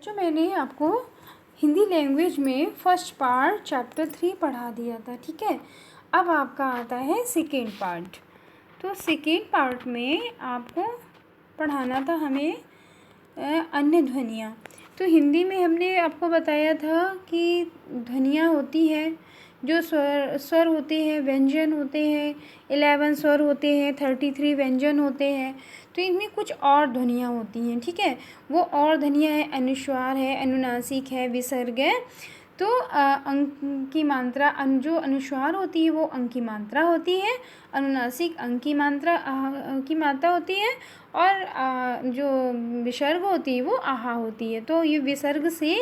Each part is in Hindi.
जो मैंने आपको हिंदी लैंग्वेज में फर्स्ट पार्ट चैप्टर 3 पढ़ा दिया था, ठीक है। अब आपका आता है सेकेंड पार्ट। तो सेकेंड पार्ट में आपको पढ़ाना था हमें अन्य ध्वनियाँ। तो हिंदी में हमने आपको बताया था कि ध्वनियाँ होती है, जो स्वर होते हैं, व्यंजन होते हैं, 11 स्वर होते हैं, 33 व्यंजन होते हैं। तो इनमें कुछ और ध्वनियाँ होती हैं, ठीक है। वो और ध्वनियाँ है, अनुस्वार है, अनुनासिक है, विसर्ग है। तो अंक की मात्रा जो अनुस्वार होती है वो अंक की मात्रा होती है, अनुनासिक अंक की मात्रा होती है, और जो विसर्ग होती है वो आहा होती है। तो ये विसर्ग से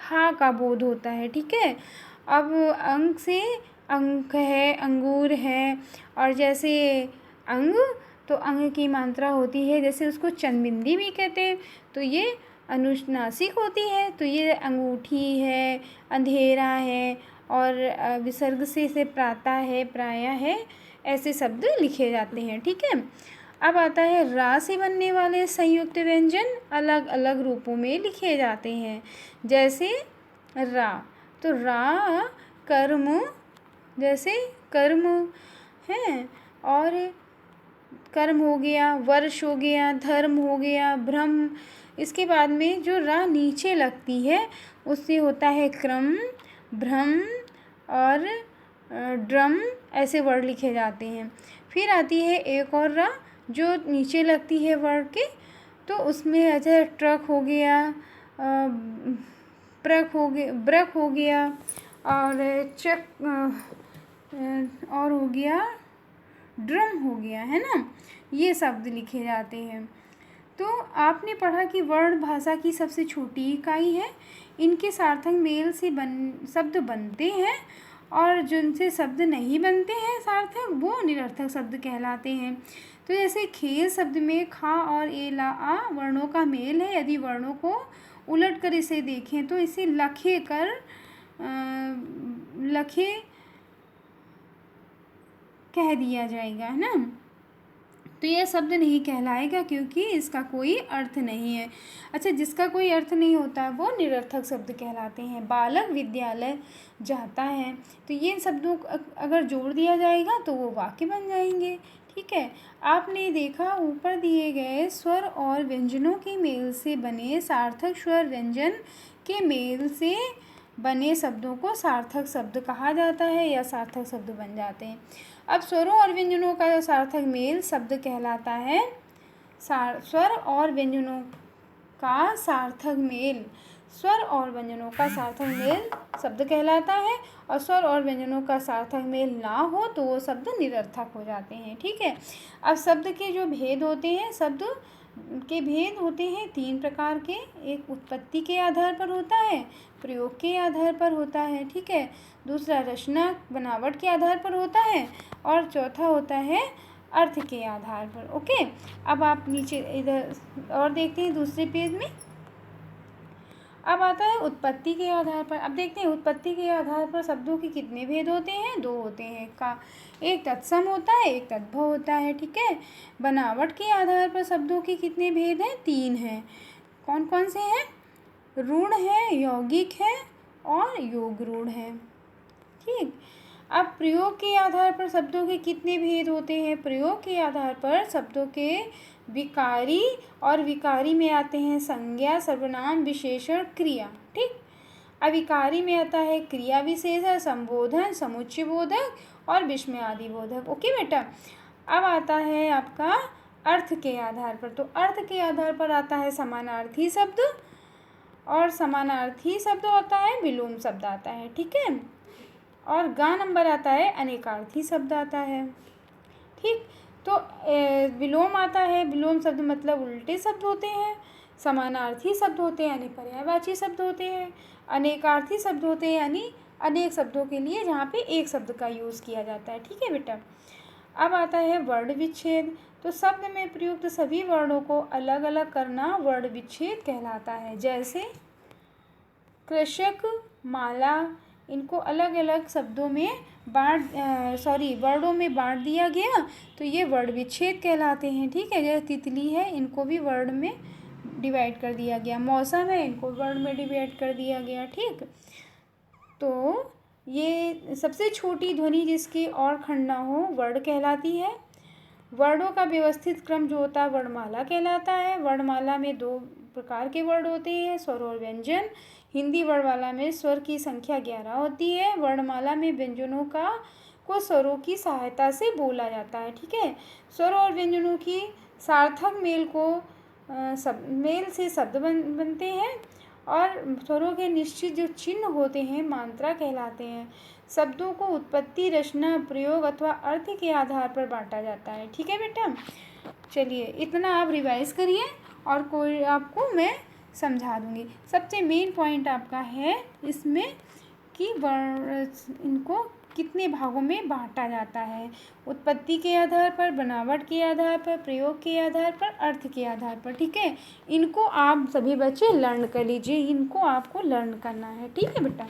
हा का बोध होता है, ठीक है। अब अंक से अंक है, अंगूर है, और जैसे अंग, तो अंग की मात्रा होती है, जैसे उसको चंदबिंदी भी कहते हैं। तो ये अनुनासिक होती है, तो ये अंगूठी है, अंधेरा है, और विसर्ग से प्रातः है, प्रायः है, ऐसे शब्द लिखे जाते हैं, ठीक है। अब आता है रा से बनने वाले संयुक्त व्यंजन अलग अलग रूपों में लिखे जाते हैं। जैसे रा, तो रा कर्म, जैसे कर्म है, और कर्म हो गया, वर्ष हो गया, धर्म हो गया, भ्रम। इसके बाद में जो रा नीचे लगती है उससे होता है क्रम, भ्रम और ड्रम, ऐसे वर्ड लिखे जाते हैं। फिर आती है एक और रा जो नीचे लगती है वर्ड के, तो उसमें ऐसे ट्रक हो गया, ब्रक हो गया, और चक, और हो गया ड्रम हो गया, है ना। ये शब्द लिखे जाते हैं। तो आपने पढ़ा कि वर्ण भाषा की सबसे छोटी इकाई है। इनके सार्थक मेल से शब्द बनते हैं, और जिनसे शब्द नहीं बनते हैं सार्थक, वो निरर्थक शब्द कहलाते हैं। तो जैसे खेल शब्द में खा और ए ला आ वर्णों का मेल है। यदि वर्णों को उलट कर इसे देखें तो इसे लखे कह दिया जाएगा, है ना। तो यह शब्द नहीं कहलाएगा क्योंकि इसका कोई अर्थ नहीं है। अच्छा, जिसका कोई अर्थ नहीं होता वो निरर्थक शब्द कहलाते हैं। बालक विद्यालय जाता है, तो ये शब्दों अगर जोड़ दिया जाएगा तो वो वाक्य बन जाएंगे, ठीक है। आपने देखा ऊपर दिए गए स्वर और व्यंजनों के मेल से बने सार्थक स्वर व्यंजन के मेल से बने शब्दों को सार्थक शब्द कहा जाता है या सार्थक शब्द बन जाते हैं। अब स्वरों और व्यंजनों का सार्थक मेल शब्द कहलाता है। स्वर और व्यंजनों का सार्थक मेल, स्वर और व्यंजनों का सार्थक मेल शब्द कहलाता है, और स्वर और व्यंजनों का सार्थक मेल ना हो तो वो शब्द निरर्थक हो जाते हैं, ठीक है। अब शब्द के जो भेद होते हैं, शब्द के भेद होते हैं 3 प्रकार के। एक उत्पत्ति के आधार पर होता है, प्रयोग के आधार पर होता है, ठीक है। दूसरा रचना बनावट के आधार पर होता है, और चौथा होता है अर्थ के आधार पर। ओके, अब आप नीचे इधर और देखते हैं दूसरे पेज में। अब आता है उत्पत्ति के आधार पर। अब देखते हैं उत्पत्ति के आधार पर शब्दों के कितने भेद होते हैं। 2 होते हैं का, एक तत्सम होता है, एक तद्भव होता है, ठीक है। बनावट के आधार पर शब्दों के कितने भेद हैं। 3 हैं। कौन कौन से हैं। रूढ़ है, यौगिक है, और योग रूढ़ है, ठीक। अब प्रयोग के आधार पर शब्दों के कितने भेद होते हैं। प्रयोग के आधार पर शब्दों के विकारी और विकारी में आते हैं संज्ञा, सर्वनाम, विशेषण, क्रिया, ठीक। अविकारी में आता है क्रिया विशेषण, संबोधन, समुच्चय बोधक और विस्मयादि बोधक। ओके बेटा। अब आता है आपका अर्थ के आधार पर। तो अर्थ के आधार पर आता है समानार्थी शब्द, और समानार्थी शब्द होता है विलोम शब्द आता है, ठीक है। और गा नंबर आता है अनेकार्थी शब्द आता है, ठीक। तो विलोम आता है, विलोम शब्द मतलब उल्टे शब्द होते हैं। समानार्थी शब्द होते हैं यानी पर्यायवाची शब्द होते हैं। अनेकार्थी शब्द होते हैं यानी अनेक शब्दों के लिए जहाँ पे एक शब्द का यूज़ किया जाता है, ठीक है बेटा। अब आता है वर्ण विच्छेद। तो शब्द में प्रयुक्त सभी वर्णों को अलग अलग करना वर्ण विच्छेद कहलाता है। जैसे कृषक, माला, इनको अलग अलग शब्दों में वर्णों में बांट दिया गया, तो ये वर्ण विच्छेद कहलाते हैं, ठीक है। जैसे तितली है, इनको भी वर्ण में डिवाइड कर दिया गया। मौसम है, इनको वर्ण में डिवाइड कर दिया गया। ठीक, तो ये सबसे छोटी ध्वनि जिसकी और खंड ना हो वर्ण कहलाती है। वर्णों का व्यवस्थित क्रम जो होता है वर्णमाला कहलाता है। वर्णमाला में 2 प्रकार के वर्ण होते हैं, स्वर और व्यंजन। हिंदी वर्णमाला में स्वर की संख्या 11 होती है। वर्णमाला में व्यंजनों को स्वरों की सहायता से बोला जाता है। ठीक है, स्वर और व्यंजनों की सार्थक मेल से शब्द बनते हैं और स्वरों के निश्चित जो चिन्ह होते हैं मात्रा कहलाते हैं। शब्दों को उत्पत्ति, रचना, प्रयोग अथवा अर्थ के आधार पर बांटा जाता है। ठीक है बेटा, चलिए इतना आप रिवाइज करिए और कोई आपको मैं समझा दूँगी। सबसे मेन पॉइंट आपका है इसमें कि इनको कितने भागों में बांटा जाता है। उत्पत्ति के आधार पर, बनावट के आधार पर, प्रयोग के आधार पर, अर्थ के आधार पर। ठीक है, इनको आप सभी बच्चे लर्न कर लीजिए, इनको आपको लर्न करना है। ठीक है बेटा।